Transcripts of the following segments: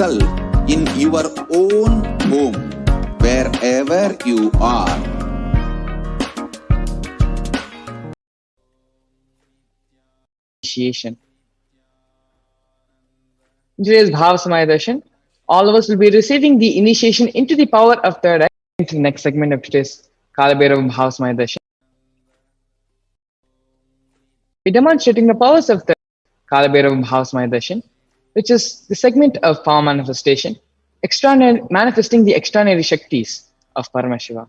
yourself in your own home, wherever you are. Initiation. In today's Bhava Samadhi Darshan, all of us will be receiving the initiation into the power of third eye into the next segment of today's Kalabhairava Bhava Samadhi Darshan. We're demonstrating the powers of the Kalabhairava Bhava Samadhi Darshan, which is the segment of power manifestation, manifesting the extraordinary Shaktis of Paramashiva.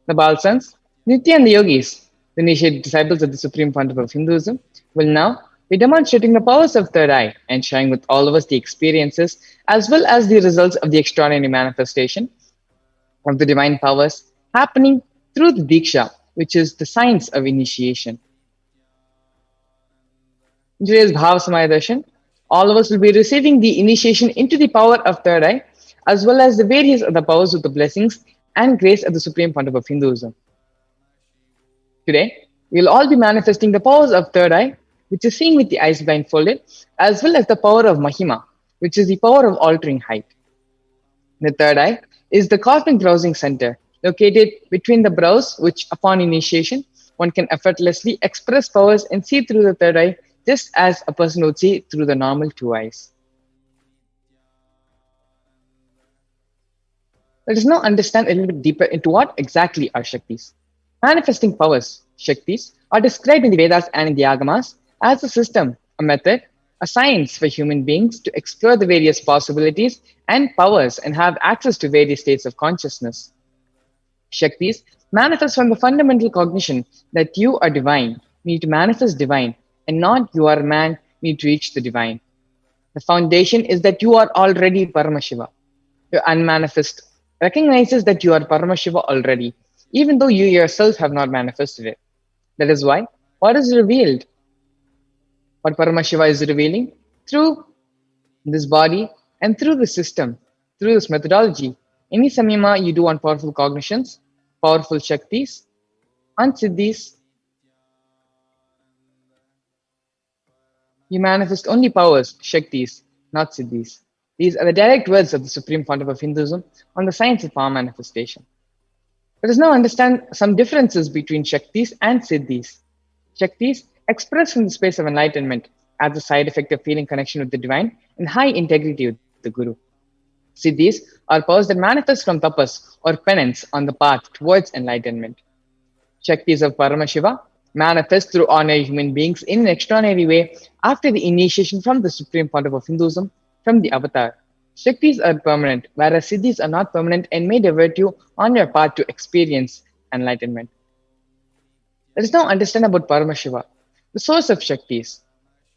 The Balsans, Nithya and the Yogis, the initiated disciples of the Supreme Pontiff of Hinduism, will now be demonstrating the powers of third eye and sharing with all of us the experiences as well as the results of the extraordinary manifestation of the divine powers happening through the Diksha, which is the science of initiation. In today's Bhava Samadhi Darshan, all of us will be receiving the initiation into the power of third eye as well as the various other powers of the blessings and grace of the Supreme Pontiff of Hinduism. Today, we will all be manifesting the powers of third eye, which is seeing with the eyes blindfolded, as well as the power of Mahima, which is the power of altering height. The third eye is the cosmic browsing center, located between the brows, which upon initiation, one can effortlessly express powers and see through the third eye, just as a person would see through the normal two eyes. Let us now understand a little bit deeper into what exactly are Shaktis. Manifesting powers, Shaktis, are described in the Vedas and in the Agamas as a system, a method, a science for human beings to explore the various possibilities and powers and have access to various states of consciousness. Shaktis manifest from the fundamental cognition that you are divine, need to manifest divine, and not you are man, need to reach the divine. The foundation is that you are already Paramashiva. Your unmanifest recognizes that you are Paramashiva already, even though you yourself have not manifested it. That is why what is revealed, what Paramashiva is revealing through this body and through the system, through this methodology. Any samyama you do on powerful cognitions, powerful Shaktis, and Siddhis, you manifest only powers, Shaktis, not Siddhis. These are the direct words of the Supreme Pontiff of Hinduism on the science of power manifestation. Let us now understand some differences between Shaktis and Siddhis. Shaktis express from the space of enlightenment as a side effect of feeling connection with the divine and high integrity with the Guru. Siddhis are powers that manifest from tapas or penance on the path towards enlightenment. Shaktis of Paramashiva manifest through ordinary human beings in an extraordinary way after the initiation from the Supreme Pontiff of Hinduism from the avatar. Shaktis are permanent, whereas Siddhis are not permanent and may divert you on your path to experience enlightenment. Let us now understand about Paramashiva, the source of Shaktis.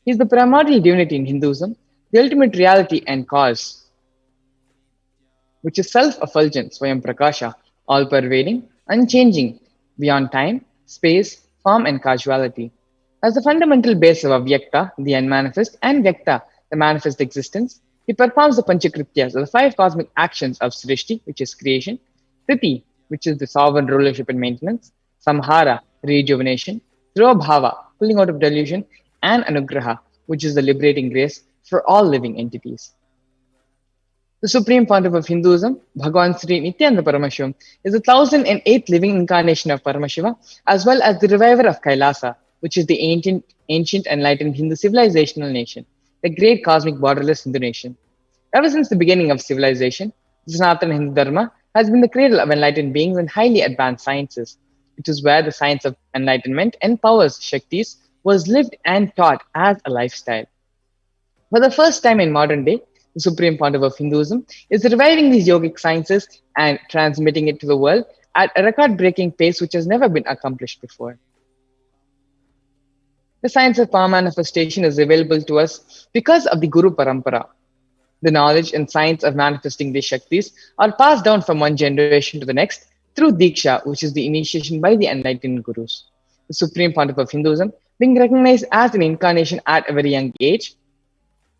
He is the primordial divinity in Hinduism, the ultimate reality and cause, which is self-effulgent, Swayam Prakasha, all-pervading, unchanging, beyond time, space, form, and causality. As the fundamental base of Avyakta, the unmanifest, and Vyakta, the manifest existence, he performs the Panchakrityas, or the five cosmic actions of Srishti, which is creation, Sthiti, which is the sovereign rulership and maintenance, Samhara, rejuvenation, through Bhava, pulling out of delusion, and Anugraha, which is the liberating grace for all living entities. The Supreme Pontiff of Hinduism, Bhagavan Sri Nithyananda Paramashivam, is the 1008th living incarnation of Paramashiva, as well as the reviver of Kailasa, which is the ancient enlightened Hindu civilizational nation, the great cosmic borderless Hindu nation. Ever since the beginning of civilization, the Sanatana Hindu Dharma has been the cradle of enlightened beings and highly advanced sciences, which is where the science of enlightenment empowers Shaktis was lived and taught as a lifestyle. For the first time in modern day, the Supreme Pontiff of Hinduism is reviving these yogic sciences and transmitting it to the world at a record-breaking pace which has never been accomplished before. The science of power manifestation is available to us because of the Guru Parampara. The knowledge and science of manifesting these Shaktis are passed down from one generation to the next through Diksha, which is the initiation by the enlightened Gurus. The Supreme Pontiff of Hinduism, being recognized as an incarnation at a very young age,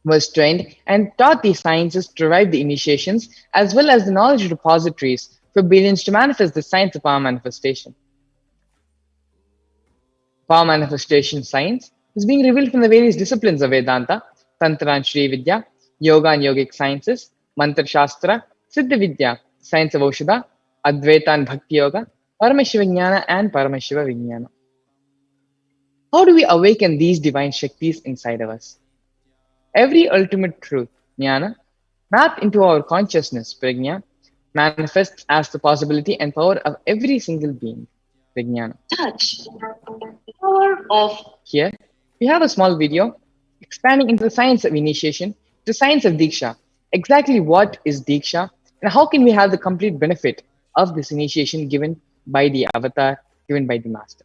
was trained and taught these sciences to revive the initiations as well as the knowledge repositories for billions to manifest the science of power manifestation. Power manifestation science is being revealed from the various disciplines of Vedanta, Tantra and Shri Vidya, Yoga and Yogic sciences, Mantra Shastra, Siddha Vidya, science of Aushadha, Advaita and Bhakti Yoga, Paramashiva Jnana and Paramashiva Vijnana. How do we awaken these divine Shaktis inside of us? Every ultimate truth, Jnana, mapped into our consciousness, Prajna, manifests as the possibility and power of every single being, Vijnana. Touch. Power of. Here, we have a small video expanding into the science of initiation, the science of Diksha. Exactly what is Diksha and how can we have the complete benefit of this initiation given by the avatar, given by the master?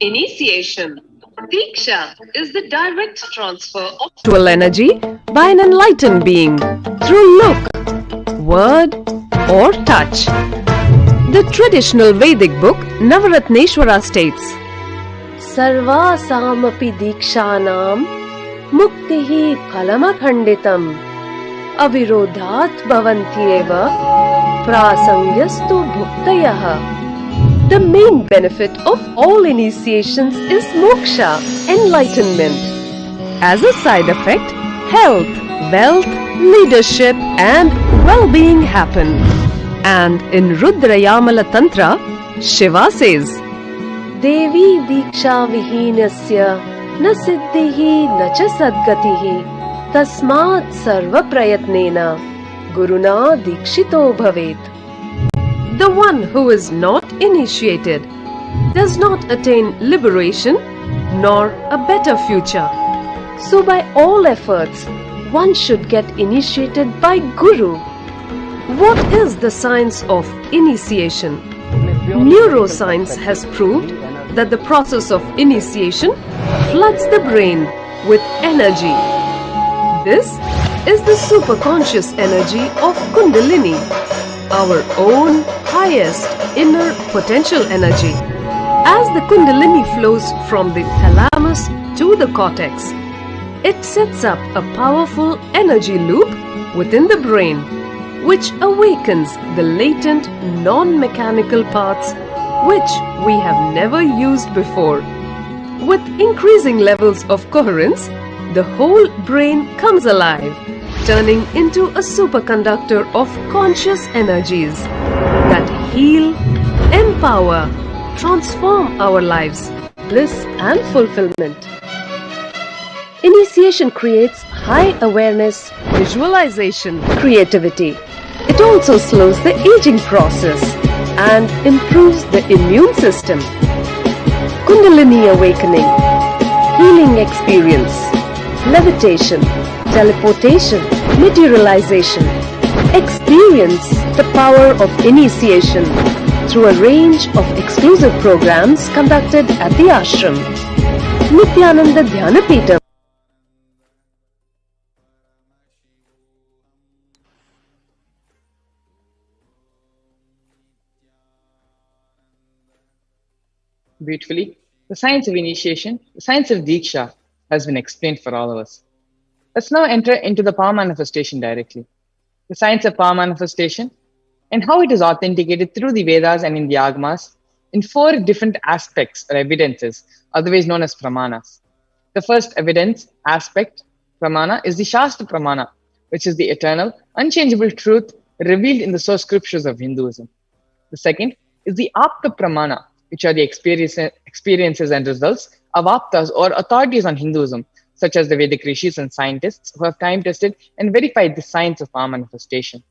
Initiation. Diksha is the direct transfer of spiritual energy by an enlightened being through look, word, or touch. The traditional Vedic book Navaratneshwara states, Sarvasamapi Dikshanam Muktihi Phalamakhanditam Avirodhat Bhavantyeva Prasangyastu Bhuktayaha. The main benefit of all initiations is moksha, enlightenment. As a side effect, health, wealth, leadership and well-being happen. And in Rudrayamala Tantra, Shiva says, Devi Diksha Vihinasya Na Siddhihi Na Cha Sadgatihi Tasmat Sarva Prayatnena Guruna Dikshito Bhavet. The one who is not initiated does not attain liberation nor a better future. So by all efforts, one should get initiated by Guru. What is the science of initiation? Neuroscience has proved that the process of initiation floods the brain with energy. This is the superconscious energy of Kundalini, our own highest inner potential energy. As the Kundalini flows from the thalamus to the cortex, it sets up a powerful energy loop within the brain, which awakens the latent non-mechanical parts which we have never used before. With increasing levels of coherence, the whole brain comes alive, turning into a superconductor of conscious energies that heal, empower, transform our lives, bliss and fulfillment. Initiation creates high awareness, visualization, creativity. It also slows the aging process and improves the immune system. Kundalini awakening, healing experience, levitation, teleportation, materialization. Experience the power of initiation through a range of exclusive programs conducted at the ashram. Nithyananda Dhyanapita. Beautifully, the science of initiation, the science of Diksha has been explained for all of us. Let's now enter into the power manifestation directly. The science of power manifestation and how it is authenticated through the Vedas and in the Agamas in 4 different aspects or evidences, otherwise known as pramanas. The first evidence, aspect, pramana, is the Shastra Pramana, which is the eternal, unchangeable truth revealed in the source scriptures of Hinduism. The second is the Apta Pramana, which are the experiences and results of Aptas or authorities on Hinduism, such as the Vedic rishis and scientists who have time-tested and verified the science of power manifestation.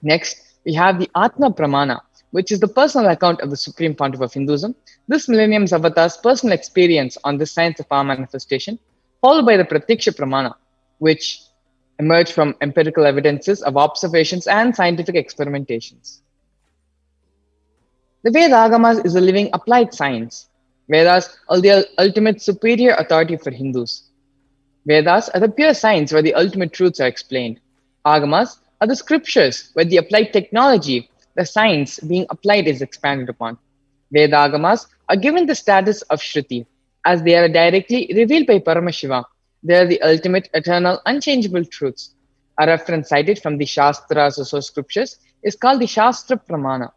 Next, we have the Atma Pramana, which is the personal account of the Supreme Pontiff of Hinduism, this millennium's avatar's personal experience on the science of power manifestation, followed by the Pratyaksha Pramana, which emerged from empirical evidences of observations and scientific experimentations. The Veda Agamas is a living applied science. Vedas are the ultimate superior authority for Hindus. Vedas are the pure science where the ultimate truths are explained. Agamas are the scriptures where the applied technology, the science being applied, is expanded upon. Veda Agamas are given the status of Shruti, as they are directly revealed by Paramashiva. They are the ultimate, eternal, unchangeable truths. A reference cited from the Shastras or source scriptures is called the Shastra Pramana.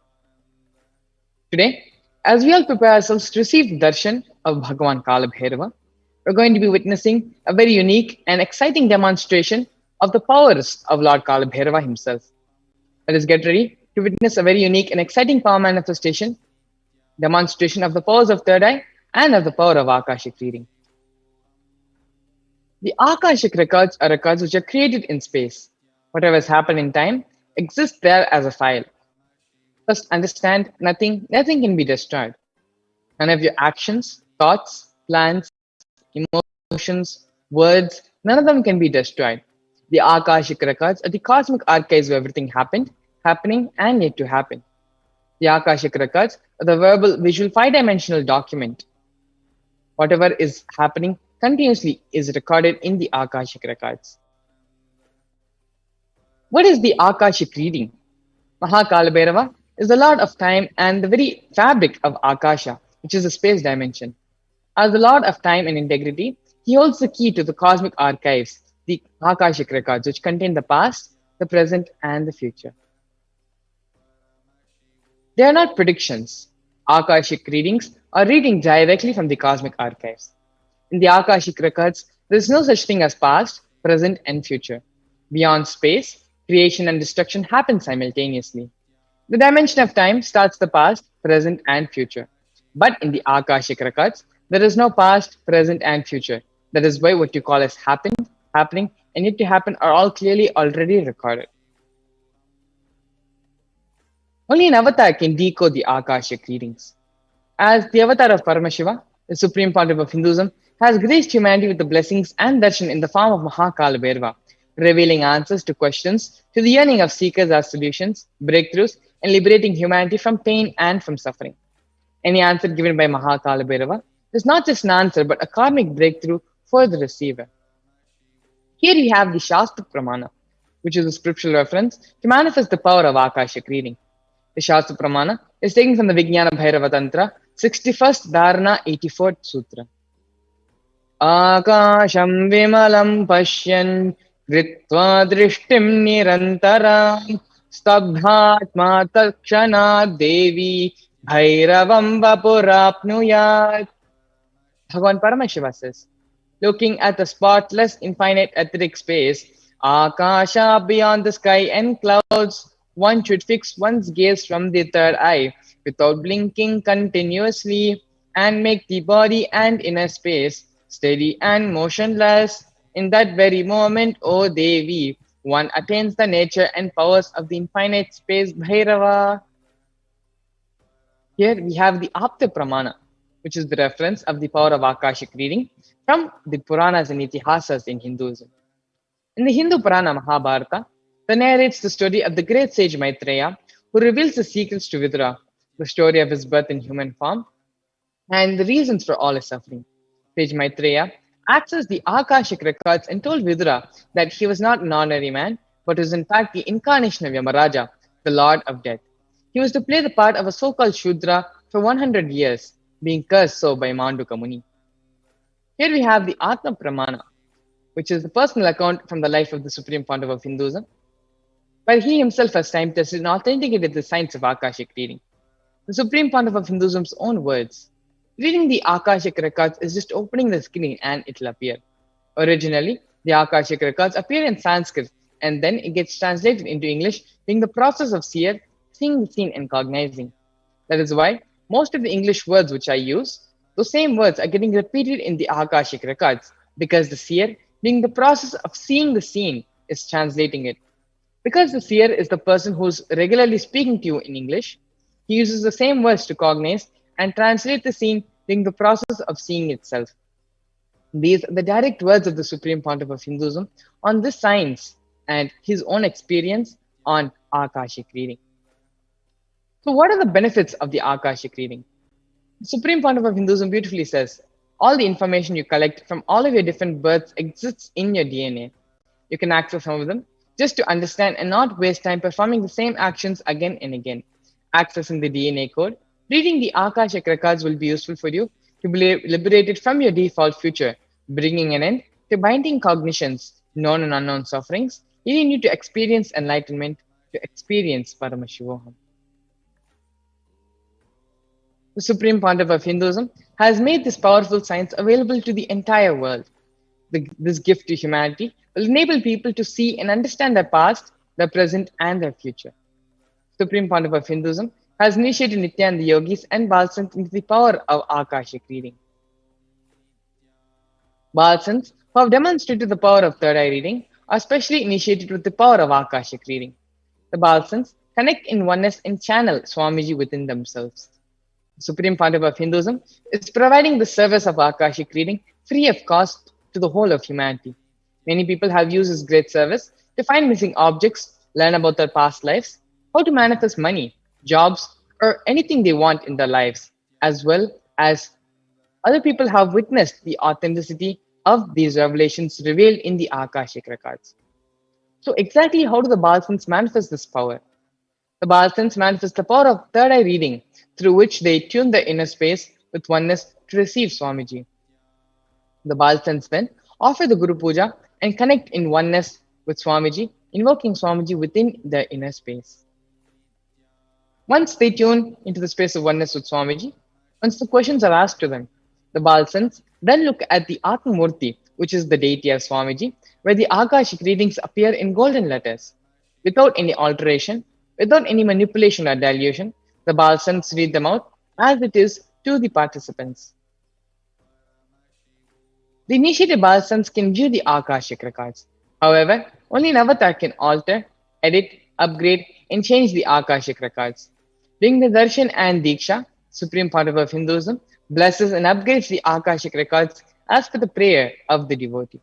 Today, As we all prepare ourselves to receive the darshan of Bhagavan Kalabhairava, we're going to be witnessing a very unique and exciting demonstration of the powers of Lord Kalabhairava himself. Let us get ready to witness a very unique and exciting power manifestation, demonstration of the powers of third eye and of the power of Akashic reading. The Akashic records are records which are created in space. Whatever has happened in time exists there as a file. First, understand nothing can be destroyed. None of your actions, thoughts, plans, emotions, words, none of them can be destroyed. The Akashic records are the cosmic archives where everything happened, happening, and yet to happen. The Akashic records are the verbal, visual, five-dimensional document. Whatever is happening continuously is recorded in the Akashic records. What is the Akashic reading? Kalabhairava is the Lord of time and the very fabric of Akasha, which is the space dimension. As the Lord of time and integrity, he holds the key to the cosmic archives, the Akashic records, which contain the past, the present, and the future. They are not predictions. Akashic readings are reading directly from the cosmic archives. In the Akashic records, there is no such thing as past, present, and future. Beyond space, creation and destruction happen simultaneously. The dimension of time starts the past, present, and future. But in the Akashic records, there is no past, present, and future. That is why what you call as happened, happening, and yet to happen are all clearly already recorded. Only an avatar can decode the Akashic readings. As the avatar of Paramashiva, the supreme pontiff of Hinduism, has graced humanity with the blessings and darshan in the form of Kalabhairava, revealing answers to questions to the yearning of seekers as solutions, breakthroughs, and liberating humanity from pain and from suffering. Any answer given by Kalabhairava is not just an answer but a karmic breakthrough for the receiver. Here we have the Shastra Pramana, which is a scriptural reference to manifest the power of Akashic reading. The Shastra Pramana is taken from the Vijnana Bhairava Tantra, 61st Dharana, 84th Sutra. Akasham vimalam pashyan Gritva drishtim nirantaram Stabdhatma takshana devi Bhairavam vapurapnuyat. Bhagavan Paramashiva says, looking at the spotless infinite etheric space, Akasha beyond the sky and clouds, one should fix one's gaze from the third eye without blinking continuously and make the body and inner space steady and motionless. In that very moment, O Devi, one attains the nature and powers of the infinite space Bhairava. Here we have the Apta Pramana, which is the reference of the power of Akashic reading from the Puranas and Itihasas in Hinduism. In the Hindu Purana Mahabharata, that narrates the story of the great sage Maitreya, who reveals the secrets to Vidura, the story of his birth in human form, and the reasons for all his suffering. Sage Maitreya accessed the Akashic records and told Vidura that he was not an ordinary man, but was in fact the incarnation of Yamaraja, the Lord of Death. He was to play the part of a so-called Shudra for 100 years, being cursed so by Manduka Muni. Here we have the Atma Pramana, which is the personal account from the life of the Supreme Pontiff of Hinduism, where he himself has time tested and authenticated the science of Akashic reading. The Supreme Pontiff of Hinduism's own words, reading the Akashic records is just opening the screen and it'll appear. Originally, the Akashic records appear in Sanskrit and then it gets translated into English, being the process of seer, seeing the scene and cognizing. That is why most of the English words which I use, those same words are getting repeated in the Akashic records because the seer, being the process of seeing the scene, is translating it. Because the seer is the person who's regularly speaking to you in English, he uses the same words to cognize and translate the scene, being the process of seeing itself. These are the direct words of the Supreme Pontiff of Hinduism on this science and his own experience on Akashic reading. So what are the benefits of the Akashic reading? The Supreme Pontiff of Hinduism beautifully says, all the information you collect from all of your different births exists in your DNA. You can access some of them just to understand and not waste time performing the same actions again and again. Accessing the DNA code, reading the Akashic records will be useful for you to be liberated from your default future, bringing an end to binding cognitions, known and unknown sufferings, leading you to experience enlightenment, to experience Paramashivoham. The Supreme Pontiff of Hinduism has made this powerful science available to the entire world. This gift to humanity will enable people to see and understand their past, their present, and their future. Supreme Pontiff of Hinduism has initiated Nithyananda yogis and Balsants into the power of Akashic reading. Balsants who have demonstrated the power of third eye reading are specially initiated with the power of Akashic reading. The Balsants connect in oneness and channel Swamiji within themselves. The Supreme Pontiff of Hinduism is providing the service of Akashic reading free of cost to the whole of humanity. Many people have used this great service to find missing objects, learn about their past lives, how to manifest money, jobs, or anything they want in their lives, as well as other people have witnessed the authenticity of these revelations revealed in the Akashic records. So exactly how do the Balsants manifest this power? The Balsants manifest the power of third eye reading through which they tune the inner space with oneness to receive Swamiji. The Balsants then offer the Guru Puja and connect in oneness with Swamiji, invoking Swamiji within the inner space. Once they tune into the space of oneness with Swamiji, once the questions are asked to them, the Balsants then look at the Atma Murti, which is the deity of Swamiji, where the Akashic readings appear in golden letters. Without any alteration, without any manipulation or dilution, the Balsants read them out as it is to the participants. The initiated Balsants can view the Akashic records. However, only an avatar can alter, edit, upgrade, and change the Akashic records. During the Darshan and Diksha, Supreme Pontiff of Hinduism blesses and upgrades the Akashic records as per the prayer of the devotee.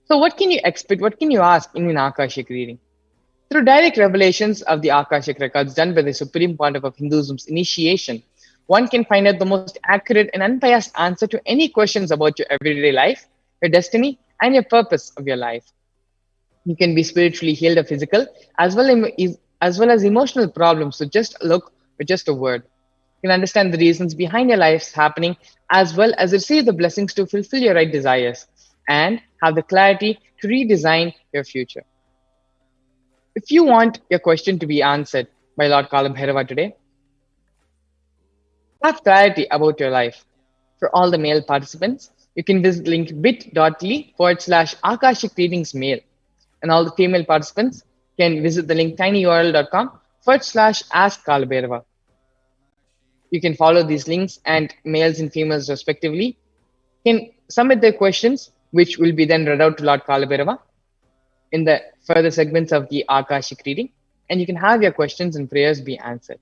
So what can you expect, what can you ask in an Akashic reading? Through direct revelations of the Akashic records done by the Supreme Pontiff of Hinduism's initiation, one can find out the most accurate and unbiased answer to any questions about your everyday life, your destiny, and your purpose of your life. You can be spiritually healed of physical as well as emotional problems with just a look or just a word. You can understand the reasons behind your life's happening as well as receive the blessings to fulfill your right desires and have the clarity to redesign your future. If you want your question to be answered by Lord Kalabhairava today, have clarity about your life. For all the male participants, you can visit link bit.ly/Akashic Readings Mail. And all the female participants can visit the link tinyurl.com/Ask Kalabhairava. You can follow these links and males and females respectively can submit their questions, which will be then read out to Lord Kalabhairava in the further segments of the Akashic reading, and you can have your questions and prayers be answered.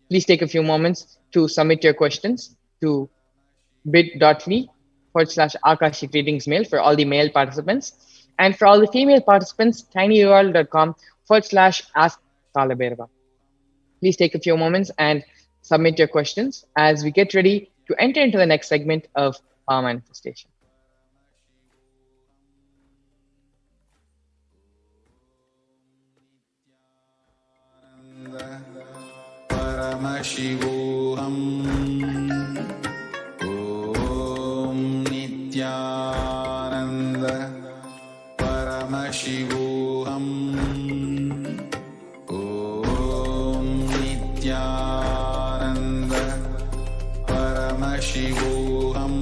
Please take a few moments to submit your questions to bit.ly/Akashic Readings Mail for all the male participants. And for all the female participants, tinyurl.com/Ask Kalabhairava. Please take a few moments and submit your questions as we get ready to enter into the next segment of our manifestation. Paramashivoham. Om Nithyananda Paramashivoham. Om Nithyananda Paramashivoham.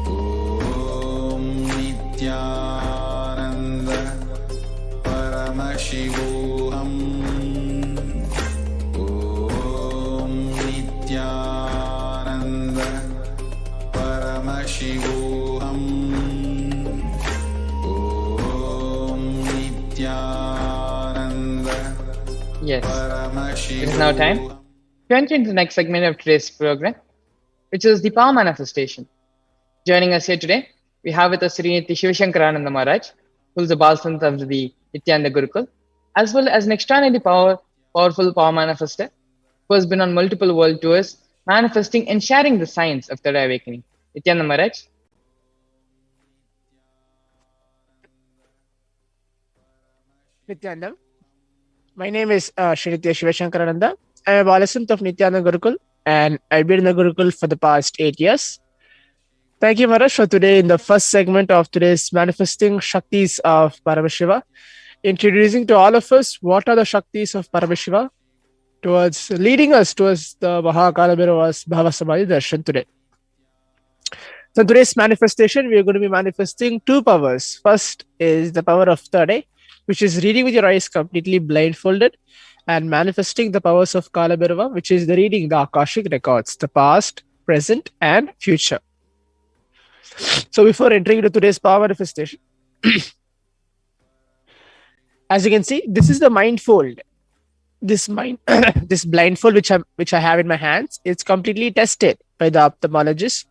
Om Nithyananda Paramashivoham. Om Nithyananda Paramashivoham. Om Nithyananda Yes, Paramashivoham. it is now time to enter into the next segment of today's program, which is the power manifestation. Joining us here today, we have with us Sri Shivashankarananda Maharaj, who is the Balsant of the Nithyananda Gurukul, as well as an extraordinarily powerful power manifester who has been on multiple world tours, manifesting and sharing the science of third eye awakening. Nithyananda Maharaj. Nithyananda. My name is Shri Shivashankarananda. I am a Balsant of Nithyananda Gurukul and I've been in the Gurukul for the past 8 years. Thank you, Maharaj, for today in the first segment of today's Manifesting Shaktis of Paramashiva, introducing to all of us what are the Shaktis of Paramashiva, to towards leading us towards the Kalabhairava's Bhava Samadhi Darshan today. So today's manifestation, we are going to be manifesting two powers. First is the power of third eye, which is reading with your eyes completely blindfolded, and manifesting the powers of Kalabhairava, which is the reading the Akashic records, the past, present, and future. So before entering into today's power manifestation, as you can see, this is the mindfold. This this blindfold which I have in my hands, it's completely tested by the ophthalmologist,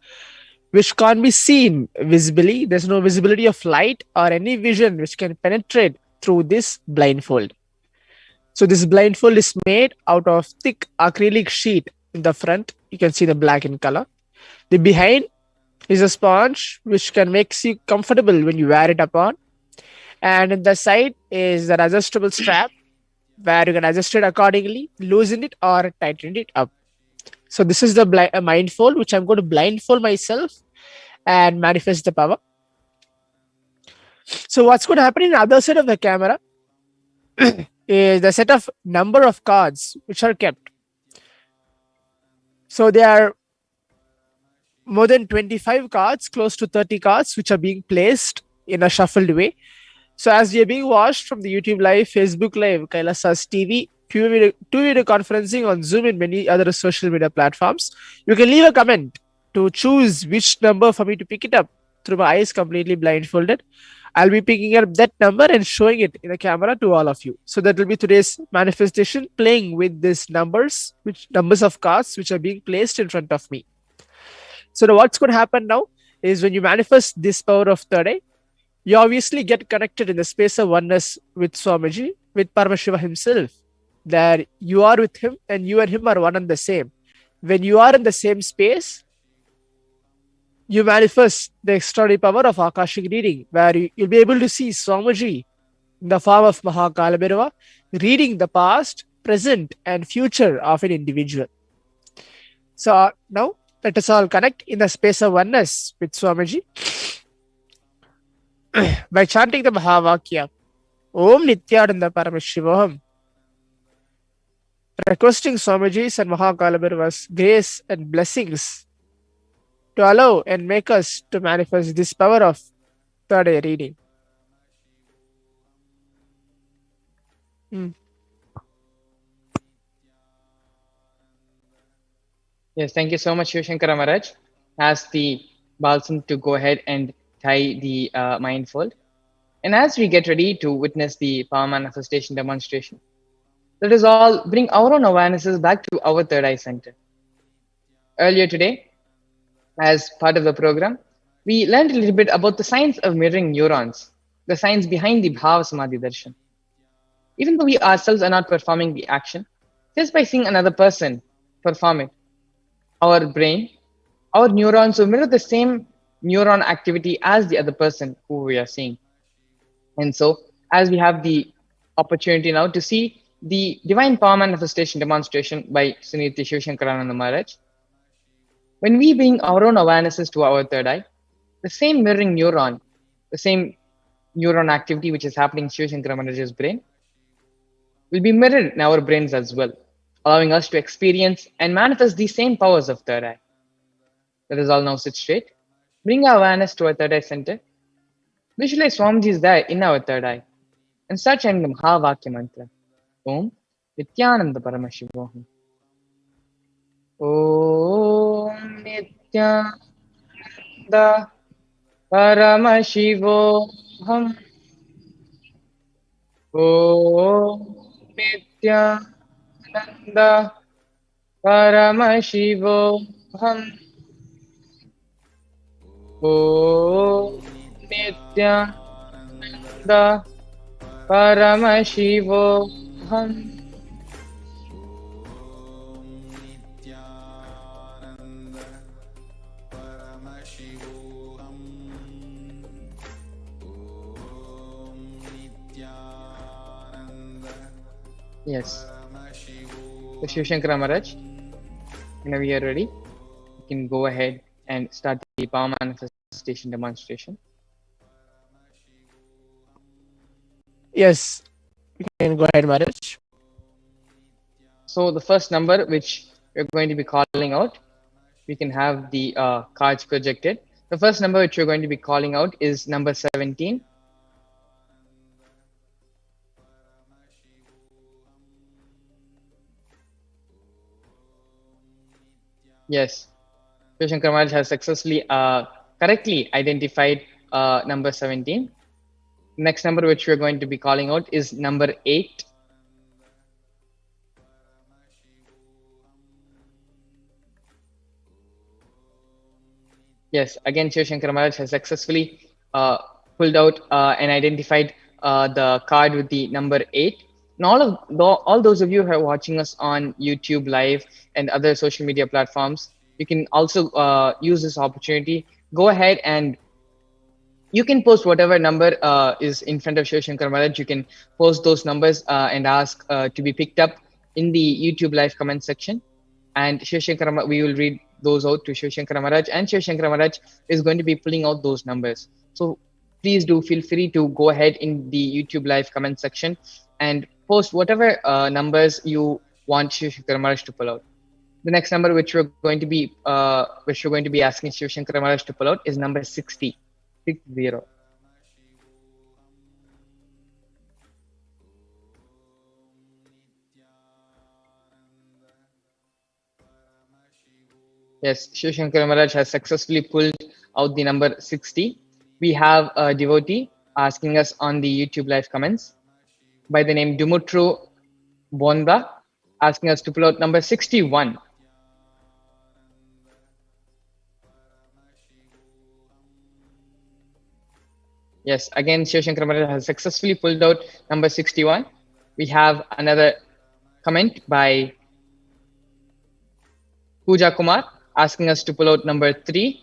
which can't be seen visibly. There's no visibility of light or any vision which can penetrate through this blindfold. So this blindfold is made out of thick acrylic sheet. In the front, you can see the black in color. The behind is a sponge which can make you comfortable when you wear it upon. And in the side is an adjustable strap where you can adjust it accordingly, loosen it or tighten it up. So this is the mindfold which I'm going to blindfold myself and manifest the power. So what's going to happen in the other side of the camera is the set of number of cards which are kept. So there are more than 25 cards, close to 30 cards, which are being placed in a shuffled way. So as we are being watched from the YouTube Live, Facebook Live, Kailasa's TV, two-video conferencing on Zoom and many other social media platforms, you can leave a comment to choose which number for me to pick it up through my eyes completely blindfolded. I'll be picking up that number and showing it in the camera to all of you. So that will be today's manifestation, playing with these numbers, which numbers of cards which are being placed in front of me. So what's going to happen now is when you manifest this power of third eye, you obviously get connected in the space of oneness with Swamiji, with Paramashiva himself. That you are with him and you and him are one and the same. When you are in the same space, you manifest the extraordinary power of Akashic reading, where you'll be able to see Swamiji in the form of Kalabhairava, reading the past, present, and future of an individual. So now let us all connect in the space of oneness with Swamiji by chanting the Mahavakya, Om Nithyananda Paramashivoham, requesting Swamiji's and Kalabhairava's grace and blessings to allow and make us to manifest this power of third eye reading. Yes, thank you so much, Shivashankara Maharaj. Ask the balsam to go ahead and tie the mindfold. And as we get ready to witness the power manifestation demonstration, let us all bring our own awarenesses back to our third eye center. Earlier today, as part of the program, we learned a little bit about the science of mirroring neurons, the science behind the Bhava Samadhi Darshan. Even though we ourselves are not performing the action, just by seeing another person perform it, our brain, our neurons will mirror the same neuron activity as the other person who we are seeing. And so, as we have the opportunity now to see the divine power manifestation demonstration by Sunitya Shivashankarananda Maharaj, when we bring our own awarenesses to our third eye, the same mirroring neuron, the same neuron activity which is happening in Shivashankara Maharaj's brain, will be mirrored in our brains as well, allowing us to experience and manifest these same powers of third eye. Let us all now sit straight, bring our awareness to our third eye center, visualize Swamiji is there in our third eye, and start chanting the Mahavakya mantra. Om Nithyananda Paramashivoham. Om Nithyananda Paramashivoham. Om Nithyananda Paramashivoham. Om Nithyananda Paramashivoham. Yes. So Shivashankara Maharaj, whenever you are ready, you can go ahead and start the power manifestation demonstration. Yes, you can go ahead, Maharaj. So the first number which we're going to be calling out, we can have the cards projected. The first number which we're going to be calling out is number 17. Yes, Shivashankar Maharaj has successfully correctly identified number 17. Next number which we're going to be calling out is number 8. Yes, again, Shivashankar Maharaj has successfully pulled out and identified the card with the number 8. And all those of you who are watching us on YouTube Live and other social media platforms, you can also use this opportunity. Go ahead and you can post whatever number is in front of Shivashankar Maharaj. You can post those numbers and ask to be picked up in the YouTube Live comment section. And Shivashankar, we will read those out to Shivashankar Maharaj, and Shivashankar Maharaj is going to be pulling out those numbers. So please do feel free to go ahead in the YouTube Live comment section and post whatever numbers you want Shivashankar Maharaj to pull out. The next number which we're going to be asking Shivashankar Maharaj to pull out is number 60. 60. Yes, Shivashankar Maharaj has successfully pulled out the number 60. We have a devotee asking us on the YouTube Live comments by the name Dumutru Bonda, asking us to pull out number 61. Yes, again, Shivashankar Maharaj has successfully pulled out number 61. We have another comment by Pooja Kumar asking us to pull out number 3.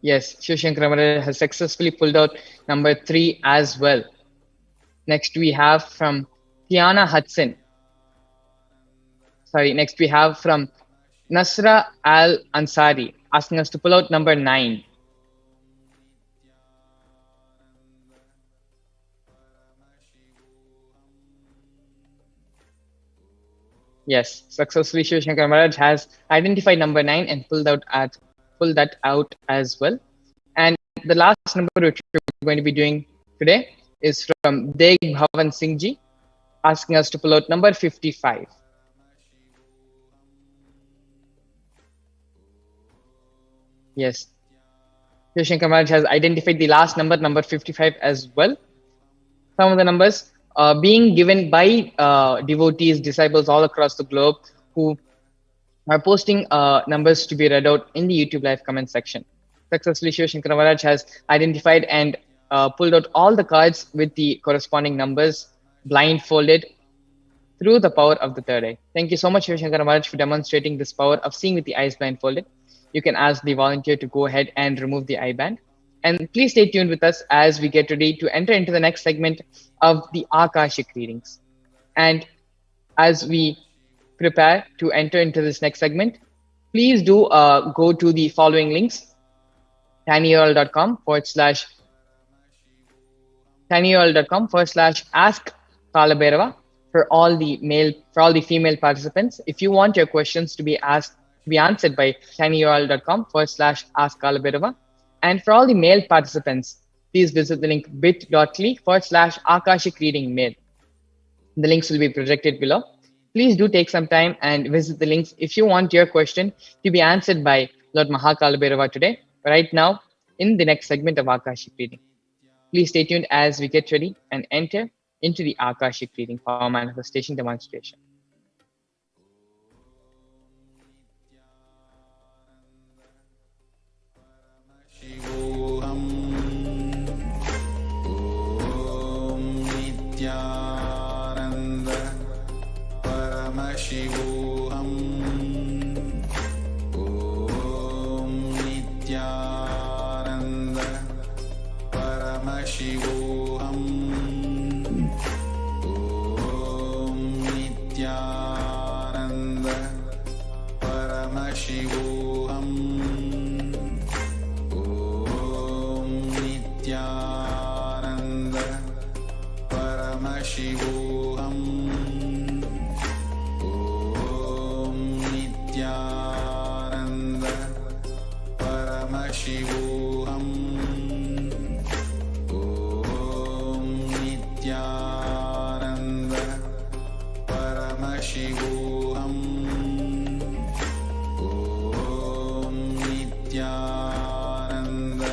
Yes, Shivashankar Maharaj has successfully pulled out number 3 as well. Next we have from Tiana Hudson. Next we have from Nasra Al Ansari asking us to pull out number 9. Yes, successfully Shivashankar Maharaj has identified number 9 and pulled that out as well. And the last number which we're going to be doing today is from Deg Bhavan Singh Ji asking us to pull out number 55. Yes, Shivashankar Maharaj has identified the last number, number 55 as well. Some of the numbers being given by devotees, disciples all across the globe who are posting numbers to be read out in the YouTube Live comment section. Successfully, Shivashankar Maharaj has identified and pulled out all the cards with the corresponding numbers blindfolded through the power of the third eye. Thank you so much, Shivashankar Maharaj, for demonstrating this power of seeing with the eyes blindfolded. You can ask the volunteer to go ahead and remove the eye band. And please stay tuned with us as we get ready to enter into the next segment of the Akashic readings. And as we prepare to enter into this next segment, please do go to the following links: tinyurl.com/ask Kalabhairava for all the female participants. If you want your questions to be answered by tinyurl.com/ask Kalabhairava. And for all the male participants, please visit the link bit.ly/Akashic reading mail. The links will be projected below. Please do take some time and visit the links if you want your question to be answered by Lord Kalabhairava today, right now in the next segment of Akashic reading. Please stay tuned as we get ready and enter into the Akashic reading power manifestation demonstration. Nithyananda Paramashivoham. Om Nithyananda Paramashivoham. Om Nithyananda Paramashivoham. Om Paramashivoham. Om Nithyananda Paramashivoham. Om Nithyananda Paramashivoham. Om Nithyananda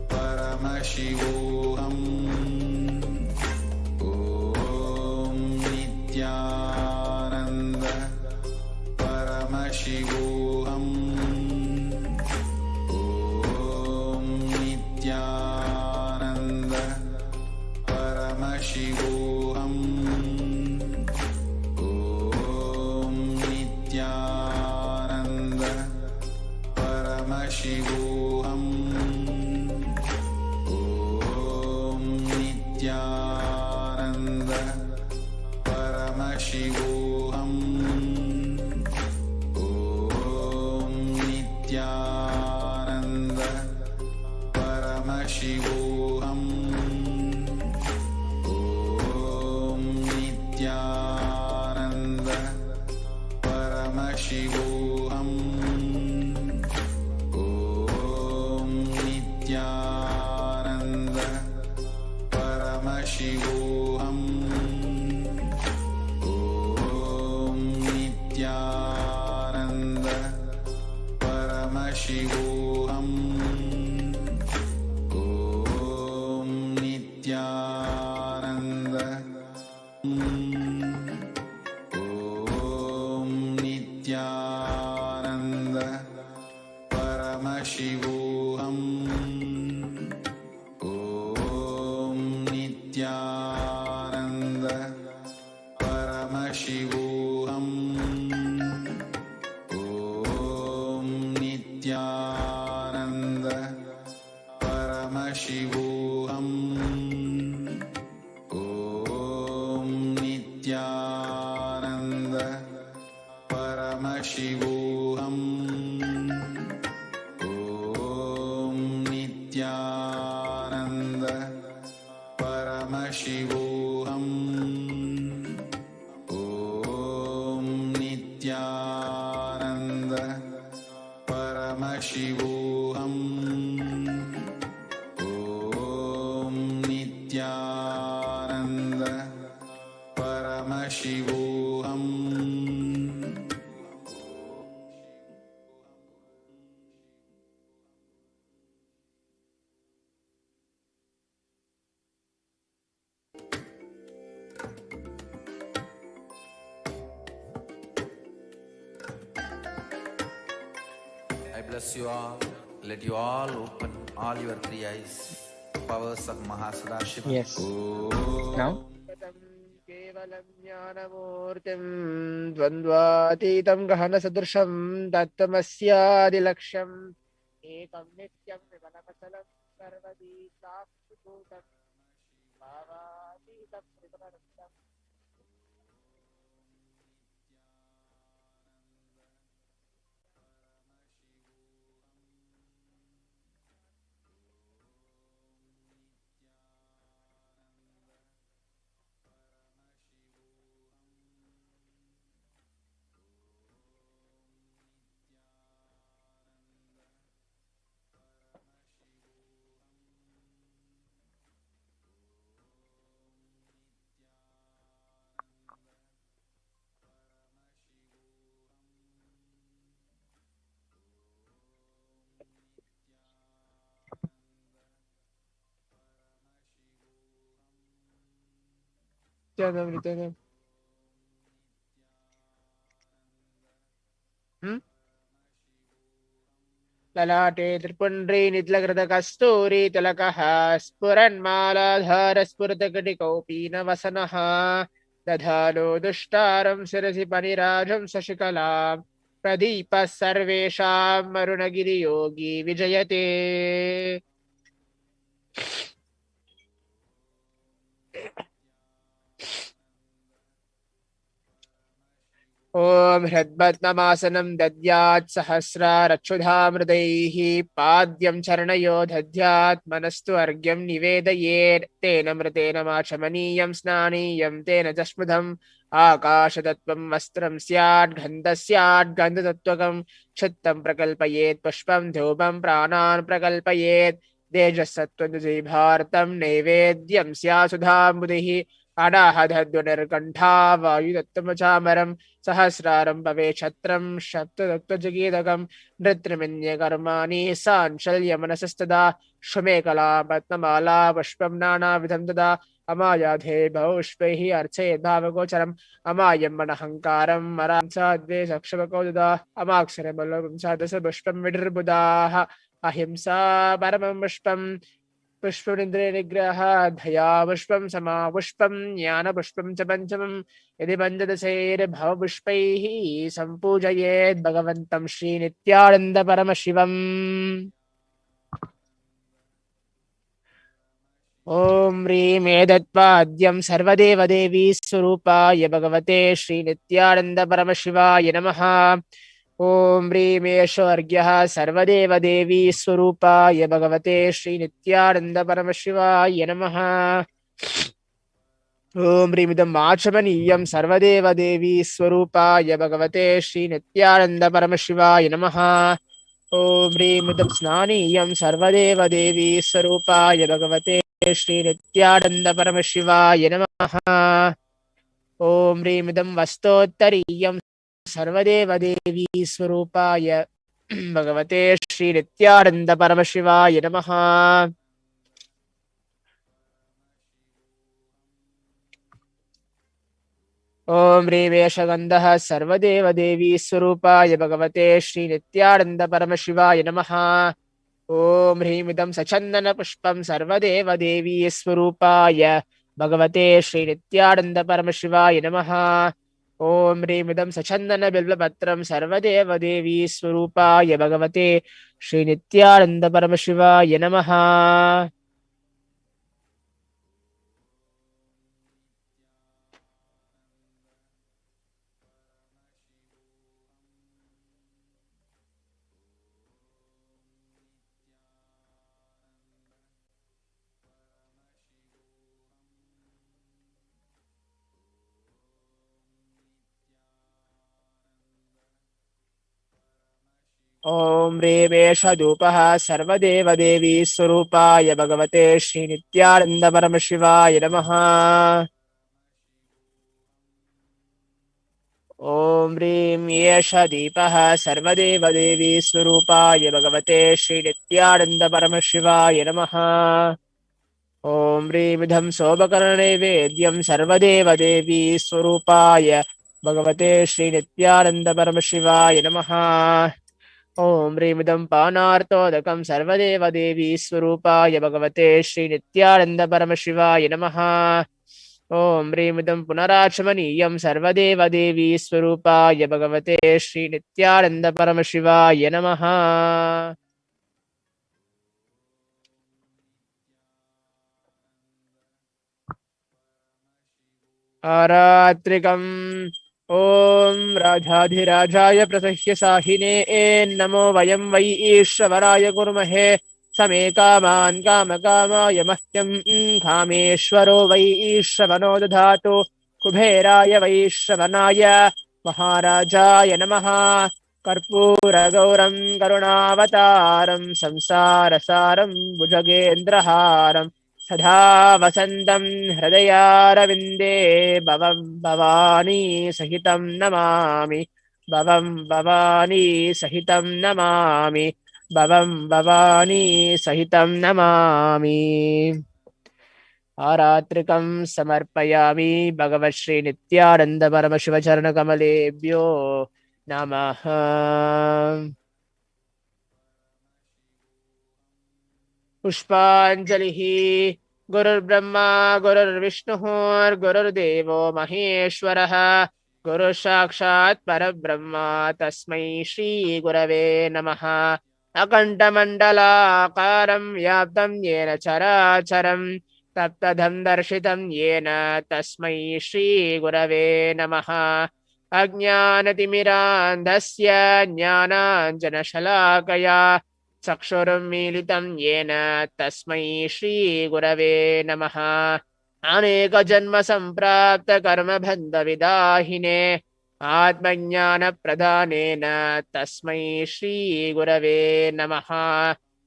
Paramashivoham. Om Nithyananda Paramashivoham. Om Nithyananda Paramashivoham. Om Nithyananda Paramashivoham. Om Nithyananda Paramashivoham. Om Nithyananda Paramashivoham. Om Nithyananda Paramashivoham. Om Nithyananda Paramashivoham. Om Nithyananda Paramashivoham. Om Nithyananda Om Nithyananda Paramashivoham. Om Nithyananda Paramashivoham. Om Nithyananda Paramashivoham. Om Nithyananda Paramashivoham. Om Nithyananda Paramashivoham. Om Nithyananda Paramashivoham. Om Nithyananda Paramashivoham. I bless you all. Let you all open all your three eyes. Powers of Mahasadashiva. Yes. Now, केवलं ज्ञानमूर्तिं द्वन्द्वातीतं गहनसदृशं दत्तमस्यादिलक्ष्यम् एकं नित्यं विमलमचलं सर्वदी साक्षिभूतं भावातीतं त्रिगुणरहितम् Nithyanam. ललाटे त्रिपुण्ड्री निद्लकृतकस्तूरी तिलकः स्फुरन्मालाधारस्फुरतकटिकौपीनवसनः दधानो दुष्टारं शिरसि परिराजं शशिकलां प्रदीपः सर्वेषां मरुणगिरियोगी विजयते ॐ हृद्पद्ममासनं दद्यात् सहस्रारक्षुधामृदैः पाद्यं चरणयो दद्यात् मनस्तु अर्घ्यं निवेदयेत् तेन मृतेन माचमनीयं स्नानीयं तेन च स्मृतम् आकाशतत्त्वं वस्त्रं स्यात् गन्धः स्यात् गन्धतत्त्वकं क्षित्तं प्रकल्पयेत् पुष्पं धूपं प्राणान् प्रकल्पयेत् तेजसत्त्वं भारतं नैवेद्यं स्यात् सुधाम्बुधिः अडाहध्वनिर्कण्ठा वायुदत्तमचामरम् सहस्रारं भवे छत्रं सप्तदत्तजगीदकं नृत्यमिन्यकर्माणि साञ्चल्यमनसस्तदा शुमेकला पद्ममाला पुष्पं नानाविधं तदा अमायाधे बहुष्पैः अर्चयेद् भावगोचरम् अमायं मनहङ्कारं मरांसाद्वे सक्षमको ददा अमाक्षरबलं दशपुष्पं विनिर्बुधाः अहिंसा परमं पुष्पम् पुष्पमिन्द्रिय निग्रह धया पुष्पं समा पुष्पं ज्ञानपुष्पं च पञ्चमम् यदि पञ्चदशैर्भवपुष्पैः सम्पूजयेत् भगवन्तं श्रीनित्यानन्दपरमशिवम्। ॐ ह्रीं एतत्पाद्यं सर्वदेवदेवी स्वरूपाय भगवते श्रीनित्यानन्दपरमशिवाय नमः। ॐ ह्रीं एषोऽर्घ्यः सर्वदेवदेवी स्वरूपाय भगवते श्रीनित्यानन्दपरमशिवाय नमः। ॐ ह्रीमिदम् आचमनीयं सर्वदेवदेवी स्वरूपाय भगवते श्रीनित्यानन्दपरमशिवाय नमः। ॐ ह्रीमिदं स्नानीयं सर्वदेवदेवी स्वरूपाय भगवते श्रीनित्यानन्दपरमशिवाय नमः। ॐ ह्रीमिदं वस्तोत्तरीयं सर्वदेवदेवी स्वरूपाय भगवते श्रीनित्यानन्दपरमशिवाय नमः। ॐ ह्रीमेषगन्धः सर्वदेवदेवी स्वरूपाय भगवते श्रीनित्यानन्दपरमशिवाय नमः। ॐ ह्रीमिदं सचन्दनपुष्पं सर्वदेवदेवी स्वरूपाय भगवते श्रीनित्यानन्दपरमशिवाय नमः। ॐ ह्रीमिदं सचन्दनबिल्वपत्रं सर्वदेवदेवी स्वरूपाय भगवते श्रीनित्यानन्दपरमशिवाय नमः। ॐ ह्रीमेषधूपः सर्वदेवदेवी स्वरूपाय भगवते श्रीनित्यानन्दपरमशिवाय नमः। ॐ ह्रीं एष दीपः सर्वदेवदेवी स्वरूपाय भगवते श्रीनित्यानन्दपरमशिवाय नमः। ॐ ह्रीमिदं सोपकरणनैवेद्यं सर्वदेवदेवी स्वरूपाय भगवते श्रीनित्यानन्दपरमशिवाय नमः। ॐ ह्रीमिदं पानार्तोदकं सर्वदेवदेवी स्वरूपाय भगवते श्रीनित्यानन्दपरमशिवाय नमः। ॐ ह्रीमिदं पुनराचमनीयं सर्वदेवदेवी स्वरूपाय भगवते श्रीनित्यानन्दपरमशिवाय नमः। आरात्रिकम् ॐ राजाधिराजाय प्रसह्य साहिने नमो वयं वै ईश्वराय कुर्महे समे कामान् कामकामाय मह्यं कामेश्वरो वै ईश्वरो दधातु कुबेराय वैश्रवणाय महाराजाय नमः। कर्पूरगौरं करुणावतारं संसारसारं भुजगेन्द्रहारं सदा वसन्तं हृदयारविन्दे भवं भवानी सहितं नमामि भवं भवानी सहितं नमामि भवं भवानी सहितं नमामि। आरात्रिकं समर्पयामि भगवत् श्री नित्यानंद परमशिवचरणकमलेभ्यो नमः। पुष्पाञ्जलिः। गुरुर्ब्रह्मा गुरुर्विष्णुः गुरुर्देवो महेश्वरः गुरुः साक्षात् परब्रह्म तस्मै श्री गुरवे नमः। अकण्ठमण्डलाकारं व्याप्तं येन चराचरं तत्तदं दर्शितं येन तस्मै श्री गुरवे नमः। अज्ञानतिमिरान्धस्य ज्ञानाञ्जनशलाकया चक्षुरुन्मीलितं येन तस्मै श्रीगुरवे नमः। अनेकजन्मसम्प्राप्तकर्मबन्धविदाहिने आत्मज्ञानप्रदानेन तस्मै श्रीगुरवे नमः।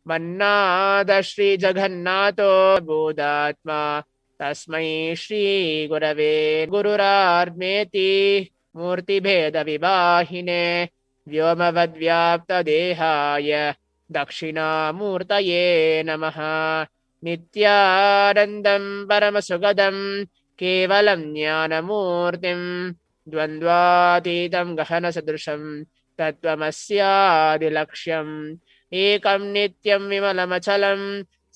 मन्नाथ श्रीजगन्नाथो बोधात्मा तस्मै श्रीगुरवे गुरुरार्मेति मूर्तिभेदविवाहिने व्योमवद्व्याप्तदेहाय दक्षिणामूर्तये नमः। नित्यानन्दं परमसुखदं केवलं ज्ञानमूर्तिं द्वन्द्वातीतं गहनसदृशं तत्त्वमस्यादिलक्ष्यम् एकं नित्यं विमलमचलं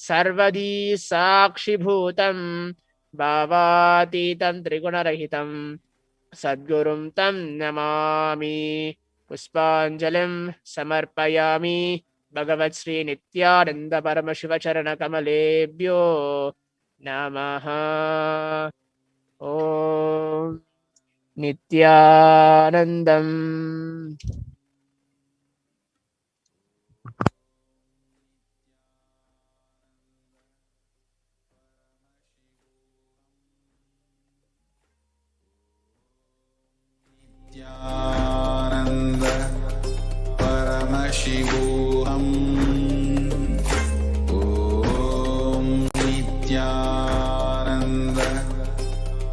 सर्वदी साक्षिभूतं भावातीतं त्रिगुणरहितं सद्गुरुं तं नमामि। पुष्पाञ्जलिं समर्पयामि भगवत् श्री नित्यानंद परमशिव चरण कमलेभ्यो नमः। ओम नित्यानंदम। नित्यानन्द परमशिवोऽहम्। ॐ नित्यानन्द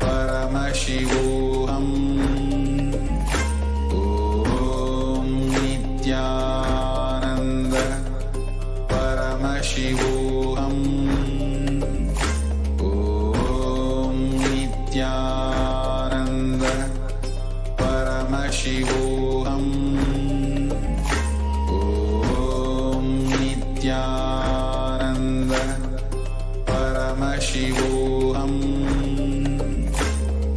परमशिवोऽहम्। ॐ नित्यानन्द परमशिवोऽहम्। ॐ नित्यानन्द परमशिवोऽहम्। ॐ नित्यानन्द परमशिवोऽहम्।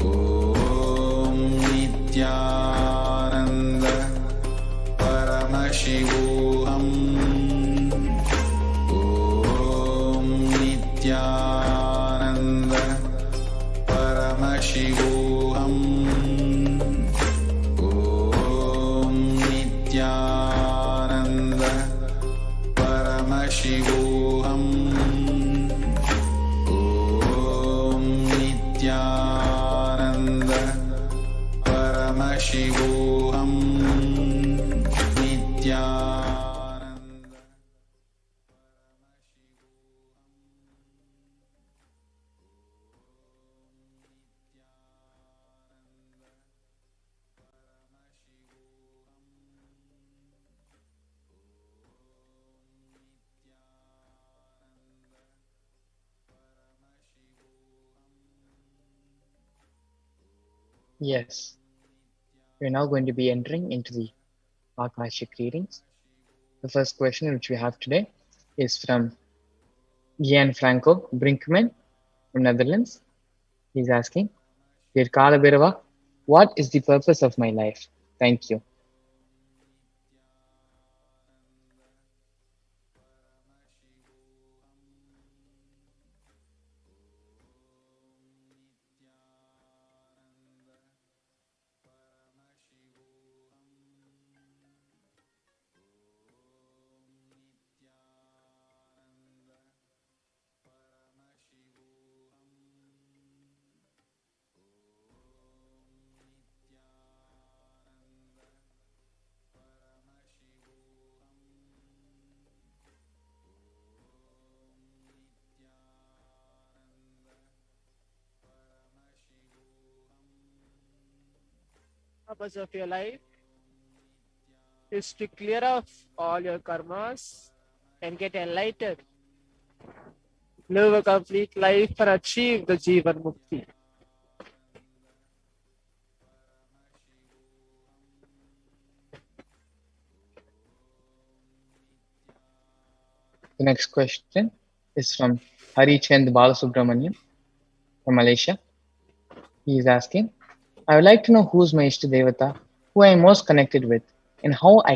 ॐ नित्यानन्द परमशिवोऽहम्। ॐ नित्यानन्द परमशिवोऽहम्। नित्यानन्द परमशिवोऽहम्। ॐ नित्यानन्द परमशिवोऽहम्। Nityanand Yes, we're now going to be entering into the Akashic readings. The first question which we have today is from Gianfranco Brinkman from Netherlands. He's asking, Dear Kalabhairava, what is the purpose of my life? Thank you. Purpose of your life is to clear off all your karmas and get enlightened, live a complete life and achieve the Jivan Mukti. The next question is from Harichand Balasubramanian from Malaysia. He is asking, I would like to know who is my Ishta Devata, who I am most connected with, and how I